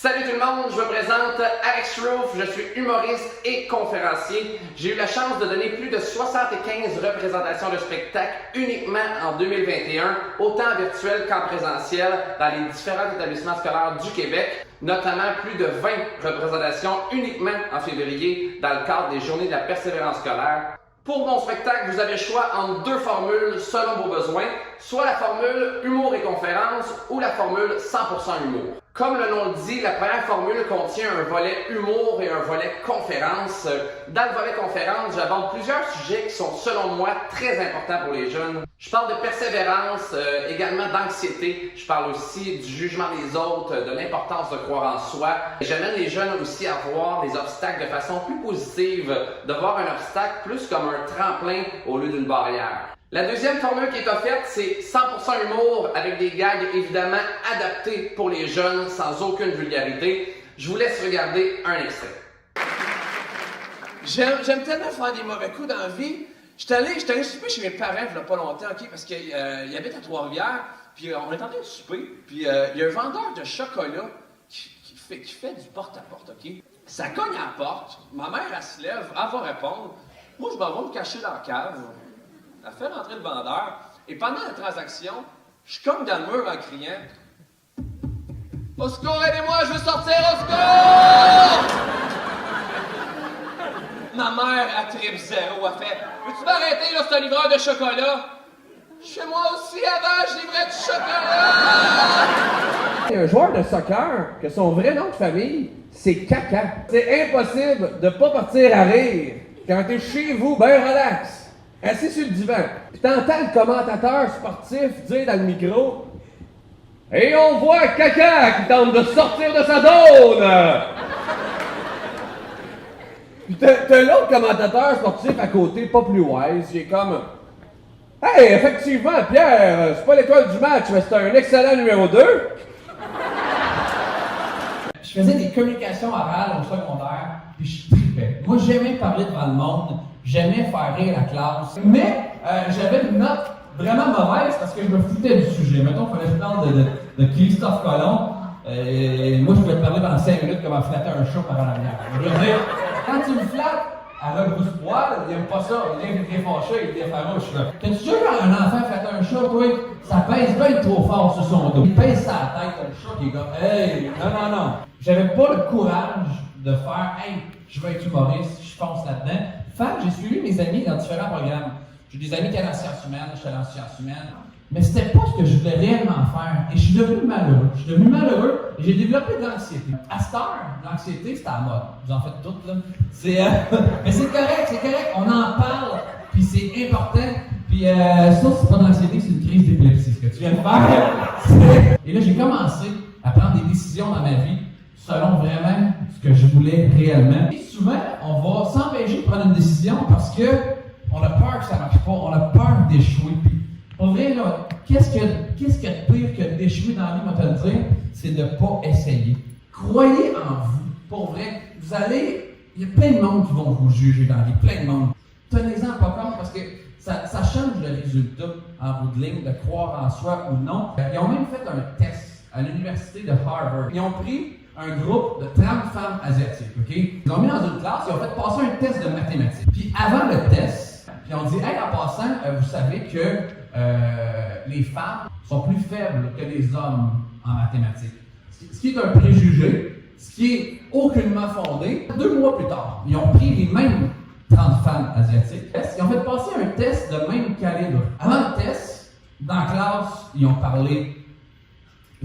Salut tout le monde, je me présente Alex Roof, je suis humoriste et conférencier. J'ai eu la chance de donner plus de 75 représentations de spectacles uniquement en 2021, autant virtuel qu'en présentiel, dans les différents établissements scolaires du Québec, notamment plus de 20 représentations uniquement en février dans le cadre des Journées de la persévérance scolaire. Pour mon spectacle, vous avez le choix entre deux formules selon vos besoins, soit la formule humour et conférence ou la formule 100% humour. Comme le nom le dit, la première formule contient un volet humour et un volet conférence. Dans le volet conférence, j'aborde plusieurs sujets qui sont selon moi très importants pour les jeunes. Je parle de persévérance, également d'anxiété. Je parle aussi du jugement des autres, de l'importance de croire en soi. J'amène les jeunes aussi à voir les obstacles de façon plus positive, de voir un obstacle plus comme un tremplin au lieu d'une barrière. La deuxième formule qui est offerte, c'est 100% humour avec des gags évidemment adaptés pour les jeunes sans aucune vulgarité. Je vous laisse regarder un extrait. J'aime tellement faire des mauvais coups dans la vie. J'étais allé souper chez mes parents il y a pas longtemps, ok, parce qu'ils habitent à Trois-Rivières, puis on est en train de souper, puis il y a un vendeur de chocolat qui fait du porte-à-porte, ok? Ça cogne à la porte, ma mère, elle se lève, elle va répondre. Moi, je m'en vais me cacher dans la cave. Elle fait rentrer le vendeur, et pendant la transaction, je cogne dans le mur en criant « Au secours, aidez-moi, je veux sortir, au secours! » Ma mère, elle tripe zéro, elle fait « Veux-tu m'arrêter, là, c'est un livreur de chocolat? » Chez moi aussi, avant, je livrais du chocolat! Il y a un joueur de soccer que son vrai nom de famille, c'est Caca. C'est impossible de pas partir à rire quand t'es chez vous, ben relax. Assis sur le divan, puis t'entends le commentateur sportif dire dans le micro « Et on voit Caca qui tente de sortir de sa zone! » Puis t'as l'autre commentateur sportif à côté, pas plus wise, qui est comme « Hey, effectivement, Pierre, c'est pas l'étoile du match, mais c'est un excellent numéro 2. » Je faisais des communications orales au secondaire, puis je tripais. Moi, j'aimais parler devant le monde, j'aimais faire rire la classe, mais j'avais une note vraiment mauvaise parce que je me foutais du sujet. Mettons, il fallait que je parle de Christophe Colomb, et moi, je pouvais te parler pendant 5 minutes comment flatter un chat par en arrière. Je veux dire, quand tu me flattes à la grosse poil, il aime pas ça, il est fâché, il est farouche. T'as-tu déjà vu un enfant flatter un chat, toi? Ça pèse bien trop fort sur son dos. Il pèse sa tête, un chat qui est comme « Hey, non. » J'avais pas le courage de faire « Hey, je veux être humoriste, je fonce là-dedans. » J'ai suivi mes amis dans différents programmes. J'ai des amis qui allaient en sciences humaines, je suis allé en sciences humaines. Mais c'était pas ce que je voulais réellement faire. Et je suis devenu malheureux. Et j'ai développé de l'anxiété. À cette heure, l'anxiété, c'est à la mode. Vous en faites toutes, là. Mais c'est correct. On en parle, puis c'est important. Puis ça, c'est pas de l'anxiété, c'est une crise d'épilepsie, ce que tu viens de faire. Et là, j'ai commencé à prendre des décisions dans ma vie selon vraiment ce que je voulais réellement. Et souvent, on va s'empêcher de prendre une décision parce que on a peur que ça marche pas, on a peur d'échouer. Puis, pour vrai, là, qu'est-ce qu'il y a de pire que d'échouer dans la vie, moi te le dire, c'est de pas essayer. Croyez en vous. Pour vrai, il y a plein de monde qui vont vous juger dans la vie, plein de monde. Tenez-en pas compte parce que ça change le résultat en bout de ligne, de croire en soi ou non. Ils ont même fait un test à l'université de Harvard. Ils ont pris un groupe de 30 femmes asiatiques, ok? Ils ont mis dans une classe, ils ont fait passer un test de mathématiques. Puis avant le test, ils ont dit, hey, en passant, vous savez que les femmes sont plus faibles que les hommes en mathématiques. Ce qui est un préjugé, ce qui est aucunement fondé. 2 mois plus tard, ils ont pris les mêmes 30 femmes asiatiques. Ils ont fait passer un test de même calibre. Avant le test, dans la classe, ils ont parlé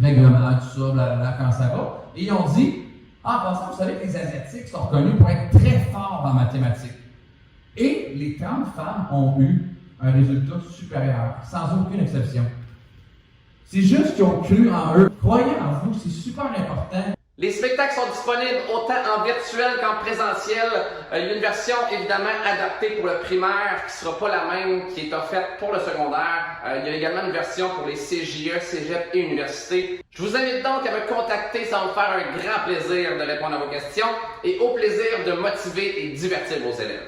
règlement, tout ça, blablabla, quand ça va. Et ils ont dit, en passant, vous savez que les Asiatiques sont reconnus pour être très forts en mathématiques. Et les 30 femmes ont eu un résultat supérieur, sans aucune exception. C'est juste qu'ils ont cru en eux. Croyez en vous, c'est super important. Les spectacles sont disponibles autant en virtuel qu'en présentiel. Il y a une version évidemment adaptée pour le primaire qui ne sera pas la même qui est offerte pour le secondaire. Il y a également une version pour les CJE, Cégep et universités. Je vous invite donc à me contacter, ça va me faire un grand plaisir de répondre à vos questions et au plaisir de motiver et divertir vos élèves.